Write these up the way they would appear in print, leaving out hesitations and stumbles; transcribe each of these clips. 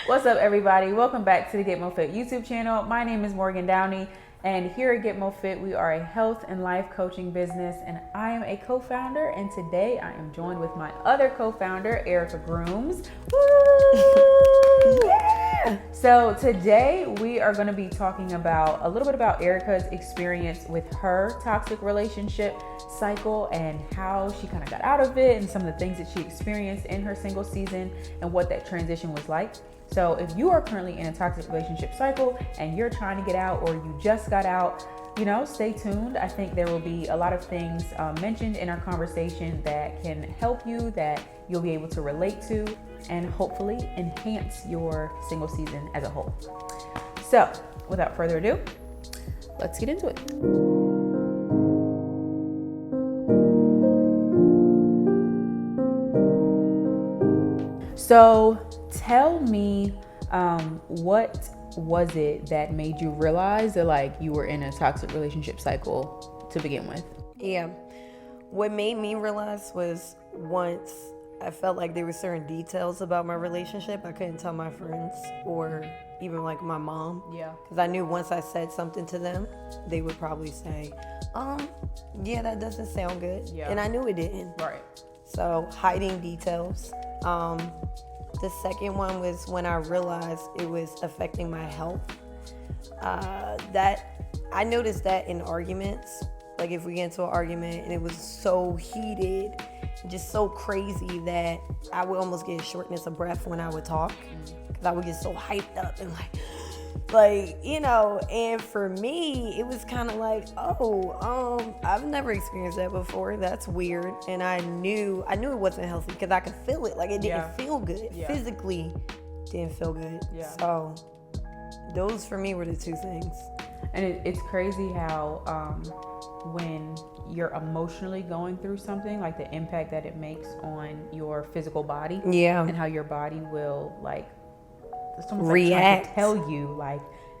What's up, everybody? Welcome back to the GetMoPhit YouTube channel. My name is Morgan Downey, and here at GetMoPhit, we are a health and life coaching business, and I am a co-founder. And today, I am joined with my other co-founder, Erica Grooms. Woo! Yeah! So today, we are going to be talking about a little bit about Erica's experience with her toxic relationship cycle and how she kind of got out of it, and some of the things that she experienced in her single season and what that transition was like. So if you are currently in a toxic relationship cycle and you're trying to get out, or you just got out, stay tuned. I think there will be a lot of things mentioned in our conversation that can help you, that you'll be able to relate to, and hopefully enhance your single season as a whole. So without further ado, let's get into it. So tell me, what was it that made you realize that you were in a toxic relationship cycle to begin with? Yeah. What made me realize was once I felt like there were certain details about my relationship I couldn't tell my friends or even my mom. Yeah. Because I knew once I said something to them, they would probably say, yeah, that doesn't sound good. Yeah. And I knew it didn't. Right. So hiding details. The second one was when I realized it was affecting my health. That I noticed that in arguments, if we get into an argument and it was so heated, just so crazy that I would almost get shortness of breath when I would talk, because I would get so hyped up and and for me, it was kind of I've never experienced that before. That's weird. And I knew it wasn't healthy because I could feel it. It didn't feel good. Yeah. Physically didn't feel good. Yeah. So those for me were the two things. And it's crazy how when you're emotionally going through something, the impact that it makes on your physical body. Yeah. And how your body will react. Trying to tell you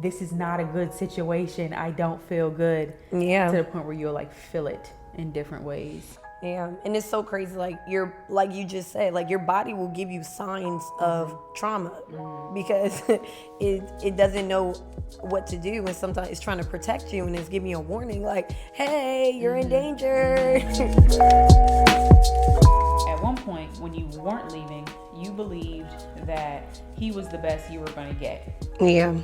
this is not a good situation. I don't feel good. Yeah. To the point where you'll feel it in different ways. Yeah. And it's so crazy. You just said, your body will give you signs of trauma because it doesn't know what to do. And sometimes it's trying to protect you and it's giving you a warning hey, you're in danger. At one point when you weren't leaving, you believed that he was the best you were going to get. Yeah.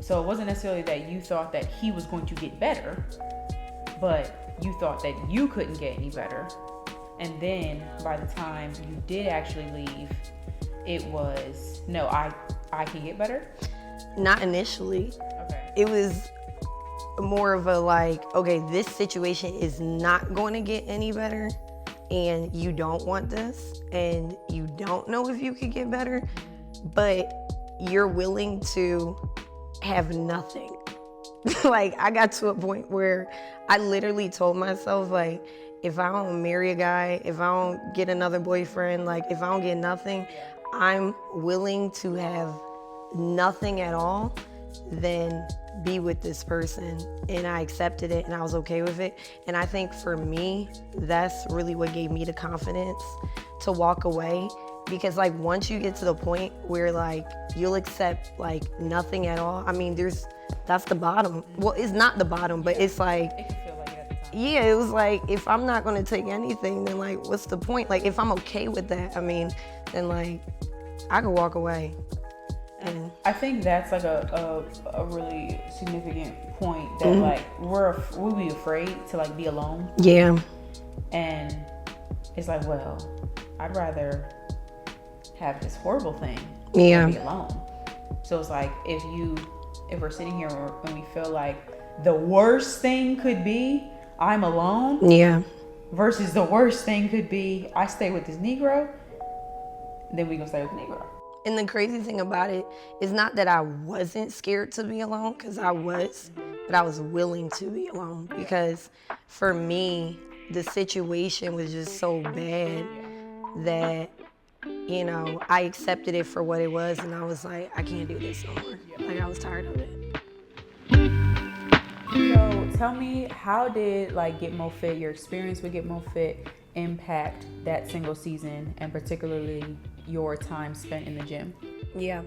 So it wasn't necessarily that you thought that he was going to get better, but you thought that you couldn't get any better. And then by the time you did actually leave, it was, no, I can get better? Not initially. Okay. It was more of a okay, this situation is not going to get any better, and you don't want this, and you don't know if you could get better, but you're willing to have nothing. I got to a point where I literally told myself, if I don't marry a guy, if I don't get another boyfriend, if I don't get nothing, I'm willing to have nothing at all than be with this person. And I accepted it and I was okay with it. And I think for me, that's really what gave me the confidence to walk away. Because once you get to the point where you'll accept nothing at all, that's the bottom. Well, it's not the bottom, but it's it can feel like it at the time. Yeah, it was if I'm not gonna take anything, then what's the point? If I'm okay with that, then I could walk away. And I think that's a really significant point that we'll be afraid to be alone. Yeah. And it's well, I'd rather have this horrible thing than be alone. So it's if we're sitting here and we feel the worst thing could be I'm alone. Yeah. Versus the worst thing could be I stay with this Negro, then we gonna stay with the Negro. And the crazy thing about it is not that I wasn't scared to be alone, because I was, but I was willing to be alone, because for me, the situation was just so bad that, I accepted it for what it was, and I was I can't do this no more. I was tired of it. So tell me, how did GetMoPhit, your experience with GetMoPhit, impact that single season, and particularly your time spent in the gym? Yeah.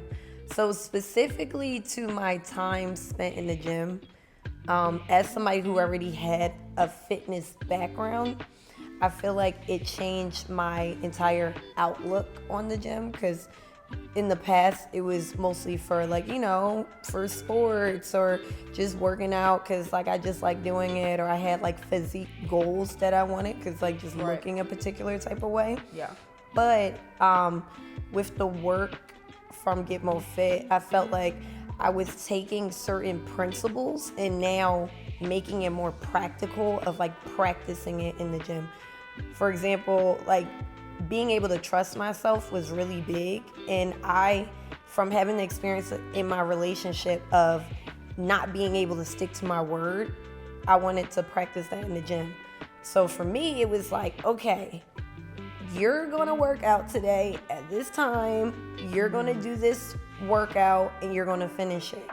So specifically to my time spent in the gym, as somebody who already had a fitness background, I feel like it changed my entire outlook on the gym, because in the past it was mostly for like, for sports or just working out because like I just like doing it, or I had like physique goals that I wanted because like just looking a particular type of way. Yeah. But with the work from GetMoPhit, I felt like I was taking certain principles and now making it more practical of like practicing it in the gym. For example, like being able to trust myself was really big. And from having the experience in my relationship of not being able to stick to my word, I wanted to practice that in the gym. So for me, it was like, okay, you're gonna work out today at this time, you're gonna do this workout, and you're gonna finish it.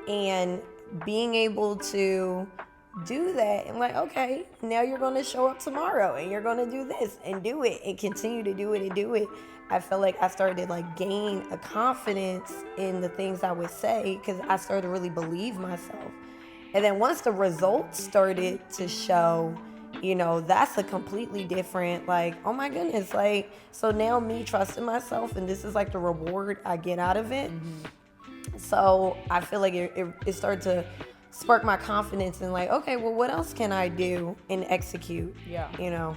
And being able to do that and like, okay, now you're gonna show up tomorrow and you're gonna do this and do it and continue to do it and do it. I felt like I started to like gain a confidence in the things I would say because I started to really believe myself. And then once the results started to show, that's a completely different, like, oh my goodness, like, so now me trusting myself and this is like the reward I get out of it. So I feel like it started to spark my confidence and like, okay, well, what else can I do and execute? Yeah.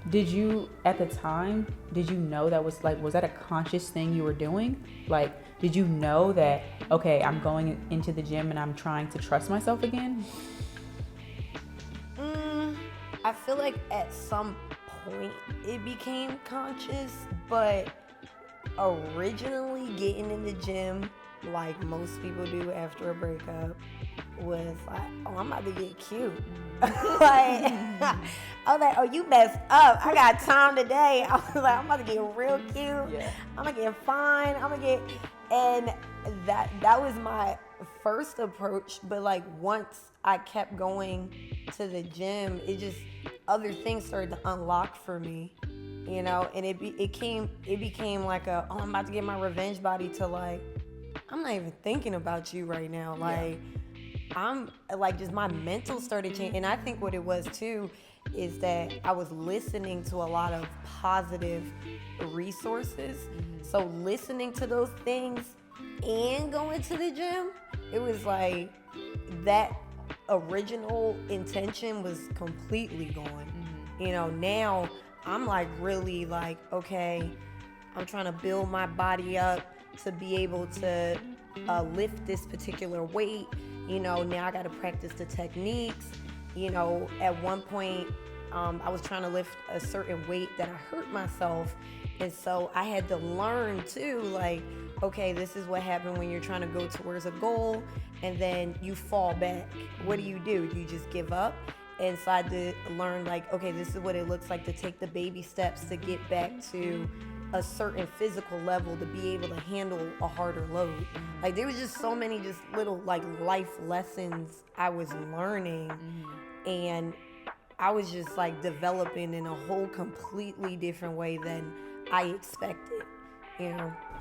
Did you, at the time, know that was that a conscious thing you were doing? Like, did you know that, okay, I'm going into the gym and I'm trying to trust myself again? I feel like at some point it became conscious, but originally getting in the gym, like most people do after a breakup, was like, oh, I'm about to get cute. Like, I was like, oh, you messed up. I got time today. I was like, I'm about to get real cute. Yeah. I'm gonna get fine. And that was my first approach. But like once I kept going to the gym, other things started to unlock for me, and it became like I'm about to get my revenge body, to like, I'm not even thinking about you right now. Like, I'm like, just my mental started changing. And I think what it was too is that I was listening to a lot of positive resources. So listening to those things and going to the gym, it was like that original intention was completely gone. Now I'm like really like, okay, I'm trying to build my body up to be able to lift this particular weight. Now I got to practice the techniques. At one point, I was trying to lift a certain weight that I hurt myself. And so I had to learn too, like, okay, this is what happened when you're trying to go towards a goal and then you fall back. What do? Do you just give up? And so I had to learn, like, okay, this is what it looks like to take the baby steps to get back to a certain physical level to be able to handle a harder load. Like, there was just so many just little like life lessons I was learning, and I was just like developing in a whole completely different way than I expected.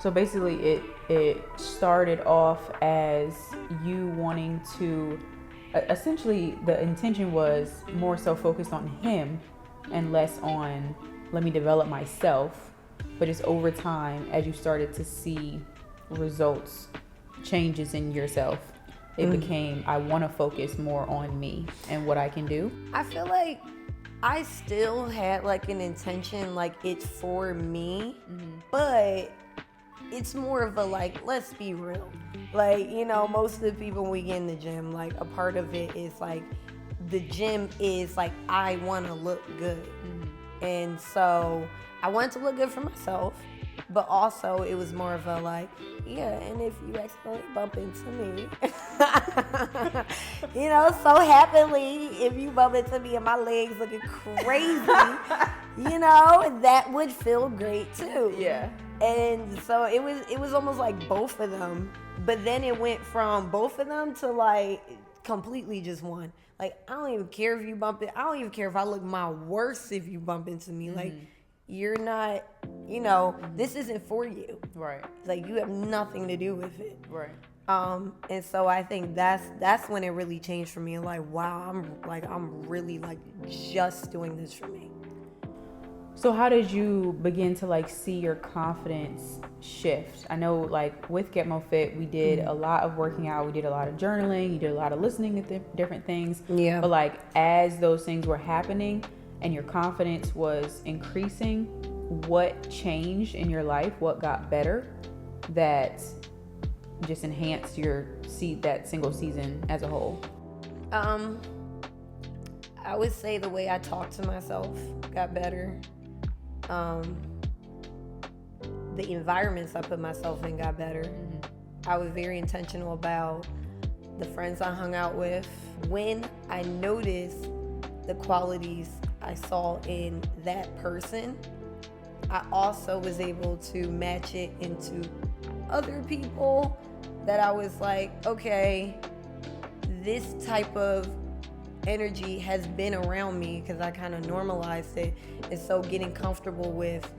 So basically it started off as you wanting to, essentially the intention was more so focused on him and less on, let me develop myself. But it's over time, as you started to see results, changes in yourself, it became, I want to focus more on me and what I can do. I feel like I still had like an intention, like it's for me, but it's more of a like, let's be real. Like, most of the people when we get in the gym, like a part of it is like, the gym is like, I want to look good. And so I wanted to look good for myself, but also it was more of a like, yeah, and if you accidentally bump into me, so happily, if you bump into me and my legs looking crazy, that would feel great too. Yeah. And so it was almost like both of them, but then it went from both of them to like completely just one. Like, I don't even care if you bump it. I don't even care if I look my worst if you bump into me. Like, you're not, this isn't for you. Right. Like, you have nothing to do with it. Right. And so I think that's when it really changed for me. Like, wow, I'm really like just doing this for me. So how did you begin to like see your confidence shift? I know like with GetMoPhit, we did a lot of working out. We did a lot of journaling. You did a lot of listening to different things. Yeah. But like as those things were happening and your confidence was increasing, what changed in your life? What got better that just enhanced that single season as a whole? I would say the way I talk to myself got better. The environments I put myself in got better. I was very intentional about the friends I hung out with. When I noticed the qualities I saw in that person, I also was able to match it into other people that I was like, okay, this type of energy has been around me because I kind of normalized it. And so getting comfortable with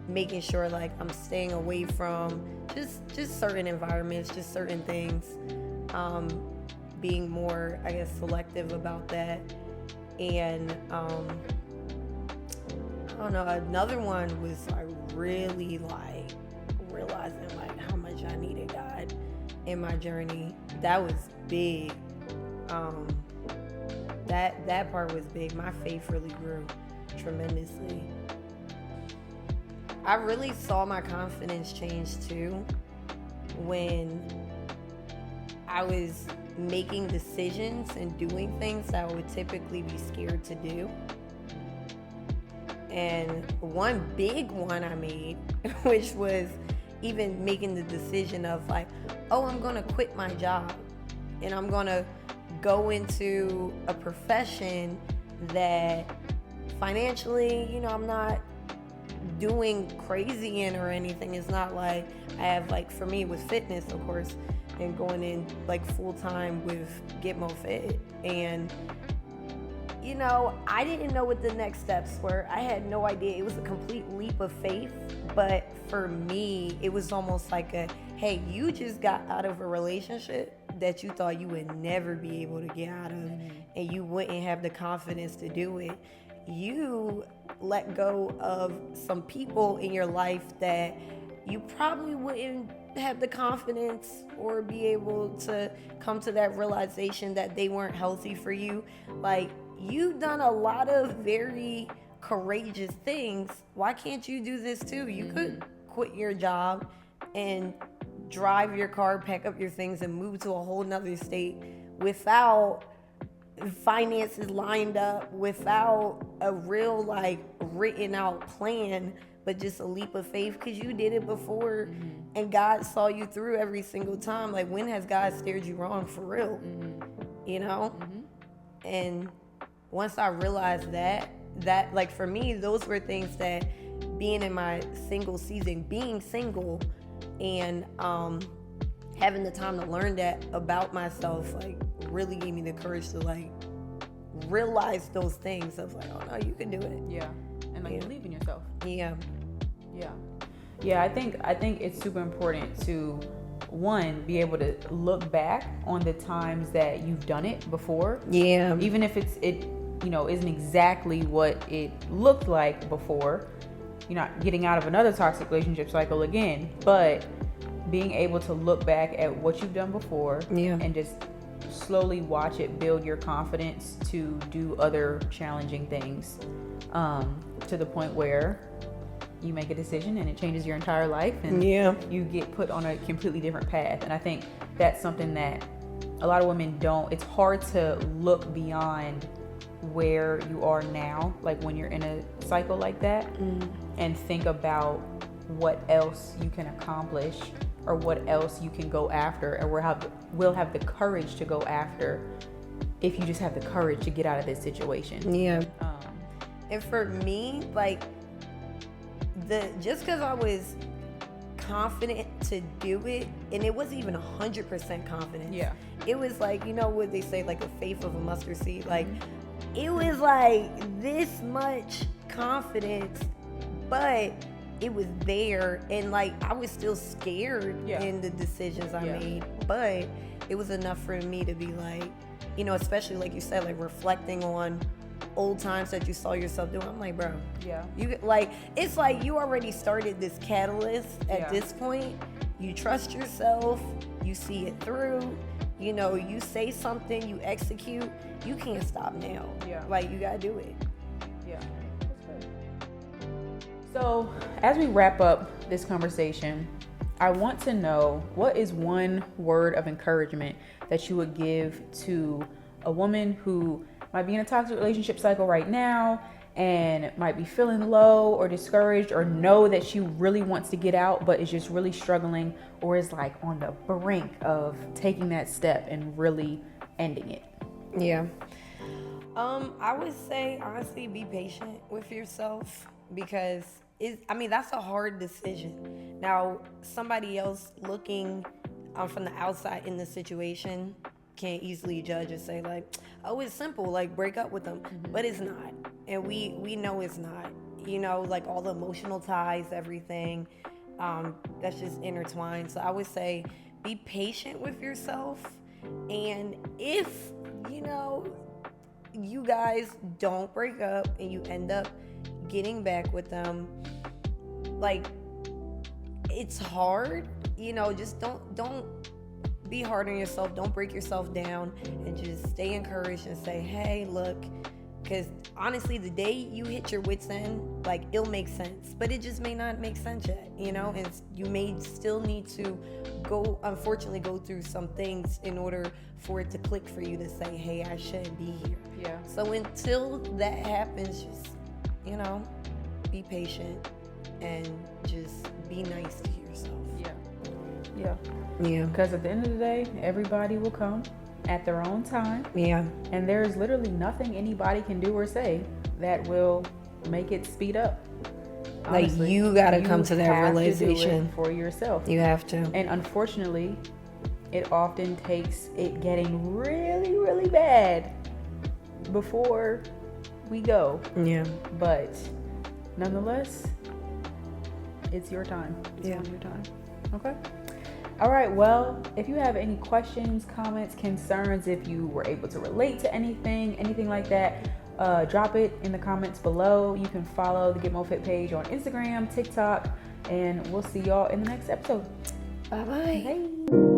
making sure like I'm staying away from just certain environments, just certain things, being more, I guess, selective about that. And I don't know, another one was like really like realizing like how much I needed God in my journey. That was big. That part was big. My faith really grew tremendously. I really saw my confidence change too when I was making decisions and doing things that I would typically be scared to do. And one big one I made, which was even making the decision of like, oh, I'm gonna quit my job and I'm gonna go into a profession that financially, I'm not doing crazy in or anything. It's not like I have, like, for me it was fitness, of course, and going in like full time with GetMoPhit. And I didn't know what the next steps were. I had no idea. It was a complete leap of faith. But for me, it was almost like hey, you just got out of a relationship that you thought you would never be able to get out of, and you wouldn't have the confidence to do it. You let go of some people in your life that you probably wouldn't have the confidence or be able to come to that realization that they weren't healthy for you. Like, you've done a lot of very courageous things. Why can't you do this too? You could quit your job and drive your car, pack up your things, and move to a whole nother state without finances lined up, without a real like written out plan, but just a leap of faith because you did it before and God saw you through every single time. Like, when has God steered you wrong for real? And once I realized that like, for me, those were things that being in my single season, being single, and having the time to learn that about myself, like, really gave me the courage to like realize those things of like, oh no, you can do it. Yeah. And like believe in yourself. Yeah. I think it's super important to, one, be able to look back on the times that you've done it before. Yeah. Even if it isn't exactly what it looked like before. You're not getting out of another toxic relationship cycle again, but being able to look back at what you've done before and just slowly watch it build your confidence to do other challenging things, to the point where you make a decision and it changes your entire life, and you get put on a completely different path. And I think that's something that a lot of women don't. It's hard to look beyond where you are now, like when you're in a cycle like that, and think about what else you can accomplish or what else you can go after, and we'll have the courage to go after if you just have the courage to get out of this situation. And for me, like, just because I was confident to do it, and it wasn't even 100% confidence. It was like, what they say, like a faith of a mustard seed. Like, it was like this much confidence but it was there, and like I was still scared in the decisions I made, but it was enough for me to be like, you know, especially like you said, like reflecting on old times that you saw yourself doing. I'm like, bro, you like, it's like you already started this catalyst at this point. You trust yourself, you see it through, you know, you say something, you execute, you can't stop now. Like, you gotta do it. That's good. So as we wrap up this conversation, I want to know, what is one word of encouragement that you would give to a woman who might be in a toxic relationship cycle right now and might be feeling low or discouraged, or know that she really wants to get out but is just really struggling, or is like on the brink of taking that step and really ending it? I would say, honestly, be patient with yourself, because that's a hard decision. Now, somebody else looking from the outside in the situation can easily judge and say like, oh, it's simple, like break up with them. But it's not. And we know it's not. You know, like all the emotional ties, everything, that's just intertwined. So I would say be patient with yourself. And if, you know, you guys don't break up and you end up getting back with them, like, it's hard, you know, just don't be hard on yourself. Don't break yourself down, and just stay encouraged and say, hey, look, because honestly, the day you hit your wits end, like, it'll make sense, but it just may not make sense yet, you know, and you may still need to unfortunately go through some things in order for it to click for you to say, hey, I shouldn't be here. So until that happens, just, you know, be patient and just be nice to yourself. Because at the end of the day, everybody will come at their own time. And there's literally nothing anybody can do or say that will make it speed up. Honestly, like, you gotta come to that realization to do it for yourself. You have to. And unfortunately, it often takes it getting really, really bad before we go. But nonetheless, it's your time. It's your time. Okay. All right, well, if you have any questions, comments, concerns, if you were able to relate to anything like that, drop it in the comments below. You can follow the GetMoPhit page on Instagram, TikTok, and we'll see y'all in the next episode. Bye-bye. Bye.